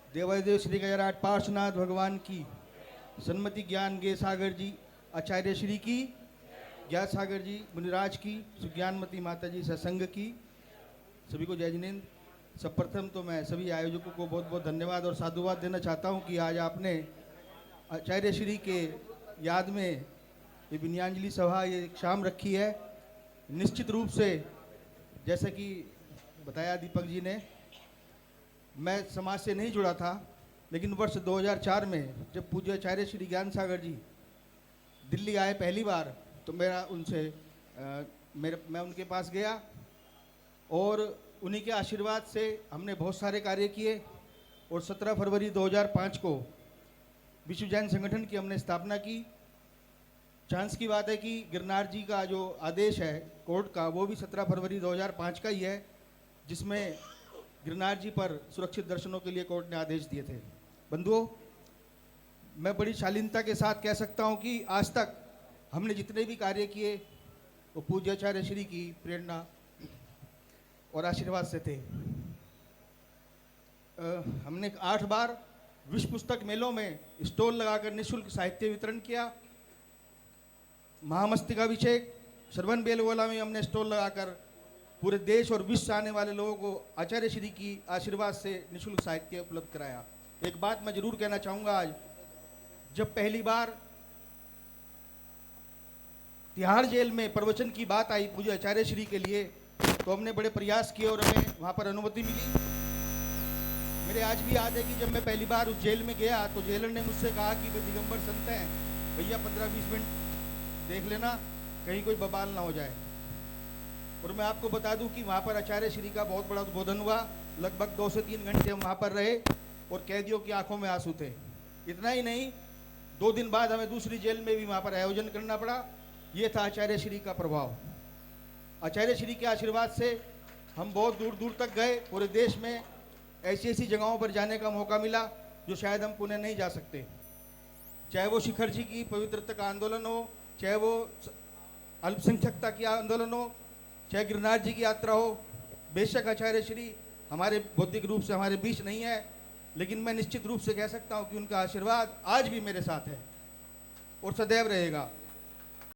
देवादेव श्री गजराट पार्श्वनाथ भगवान की, सन्मति ज्ञान गे सागर जी आचार्य श्री की, ज्ञान सागर जी मुनिराज की, सुज्ञानमती माता जी सत्संग की, सभी को जय जिनेन्द्र। सर्वप्रथम तो मैं सभी आयोजकों को बहुत बहुत धन्यवाद और साधुवाद देना चाहता हूं कि आज आपने आचार्य श्री के याद में ये विनयांजलि सभा ये शाम रखी है। निश्चित रूप से जैसे कि बताया दीपक जी ने, मैं समाज से नहीं जुड़ा था, लेकिन वर्ष 2004 में जब पूज्य आचार्य श्री ज्ञान सागर जी दिल्ली आए पहली बार, तो मेरा उनसे मैं उनके पास गया और उन्हीं के आशीर्वाद से हमने बहुत सारे कार्य किए और 17 फरवरी 2005 को विश्व जैन संगठन की हमने स्थापना की। चांस की बात है कि गिरनार जी का जो आदेश है कोर्ट का, वो भी 17 फरवरी 2005 का ही है, जिसमें गिरनार जी पर सुरक्षित दर्शनों के लिए कोर्ट ने आदेश दिए थे। बंधुओं, मैं बड़ी शालीनता के साथ कह सकता हूं कि आज तक हमने जितने भी कार्य किए वो पूज्य आचार्य श्री की प्रेरणा और आशीर्वाद से थे। हमने 8 बार विश्व पुस्तक मेलों में स्टॉल लगाकर निःशुल्क साहित्य वितरण किया। महामस्तिकाभिषेक श्रवण बेलगोला में हमने स्टॉल लगाकर पूरे देश और विश्व से आने वाले लोगों को आचार्य श्री की आशीर्वाद से निःशुल्क साहित्य उपलब्ध कराया। एक बात मैं जरूर कहना चाहूँगा, आज जब पहली बार तिहाड़ जेल में प्रवचन की बात आई पूज्य आचार्य श्री के लिए, तो हमने बड़े प्रयास किए और हमें वहाँ पर अनुमति मिली। मेरे आज भी याद है कि जब मैं पहली बार उस जेल में गया तो जेलर ने मुझसे कहा कि वे दिगंबर संत हैं, भैया 15-20 मिनट देख लेना, कहीं कोई बवाल ना हो जाए। और मैं आपको बता दूं कि वहाँ पर आचार्य श्री का बहुत बड़ा उद्बोधन हुआ। लगभग 2 से 3 घंटे हम वहाँ पर रहे और कैदियों की आंखों में आंसू थे। इतना ही नहीं, 2 दिन बाद हमें दूसरी जेल में भी वहाँ पर आयोजन करना पड़ा। ये था आचार्य श्री का प्रभाव। आचार्य श्री के आशीर्वाद से हम बहुत दूर दूर तक गए। पूरे देश में ऐसी ऐसी जगहों पर जाने का मौका मिला जो शायद हम पुणे नहीं जा सकते। चाहे वो शिखर जी की पवित्रता का आंदोलन हो, चाहे वो अल्पसंख्यकता की आंदोलन हो, चाहे गिरनार जी की यात्रा हो। बेशक आचार्य श्री हमारे भौतिक रूप से हमारे बीच नहीं है, लेकिन मैं निश्चित रूप से कह सकता हूँ कि उनका आशीर्वाद आज भी मेरे साथ है और सदैव रहेगा।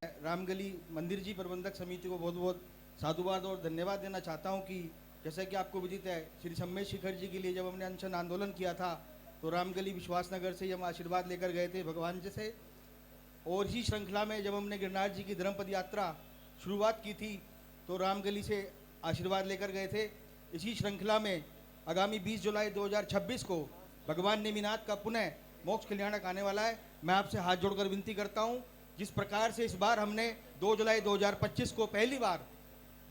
रामगली मंदिर जी प्रबंधक समिति को बहुत बहुत साधुवाद और धन्यवाद देना चाहता हूँ कि जैसा कि आपको विदित है, श्री सम्मेद शिखर जी के लिए जब हमने अनशन आंदोलन किया था तो रामगली विश्वासनगर से हम आशीर्वाद लेकर गए थे भगवान जी से। और इसी श्रृंखला में जब हमने गिरनार जी की धर्मपद यात्रा शुरुआत की थी तो रामगली से आशीर्वाद लेकर गए थे। इसी श्रृंखला में आगामी 20 जुलाई 2026 को भगवान नेमिनाथ का पुनः मोक्ष कल्याणक आने वाला है। मैं आपसे हाथ जोड़कर विनती करता हूं, जिस प्रकार से इस बार हमने 2 जुलाई 2025 को पहली बार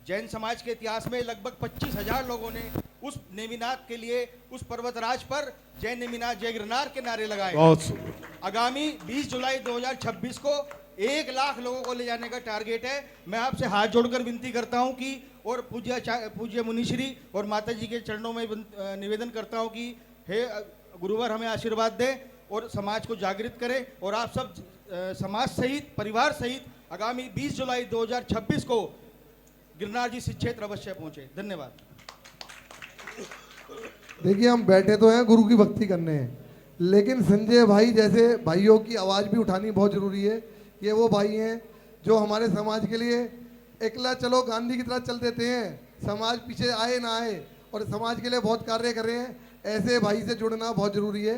जैन समाज के इतिहास में लगभग 25,000 लोगों ने उस नेमिनाथ के लिए उस पर्वतराज पर जय नेमिनाथ जय गिरनार के नारे लगाए। आगामी 20 जुलाई 2026 को 1 लाख लोगों को ले जाने का टारगेट है। मैं आपसे हाथ जोड़कर विनती करता हूं कि और पूज्य मुनिश्री और माता जी के चरणों में निवेदन करता हूं कि हे गुरुवर हमें आशीर्वाद दें और समाज को जागृत करें और आप सब समाज सहित परिवार सहित आगामी 20 जुलाई 2026 को गिरनार जी क्षेत्र अवश्य पहुंचे। धन्यवाद। देखिए, हम बैठे तो हैं गुरु की भक्ति करने हैं, लेकिन संजय भाई जैसे भाइयों की आवाज़ भी उठानी बहुत ज़रूरी है। ये वो भाई हैं जो हमारे समाज के लिए एकला चलो गांधी की तरह चल देते हैं, समाज पीछे आए ना आए, और समाज के लिए बहुत कार्य कर रहे हैं। ऐसे भाई से जुड़ना बहुत ज़रूरी है।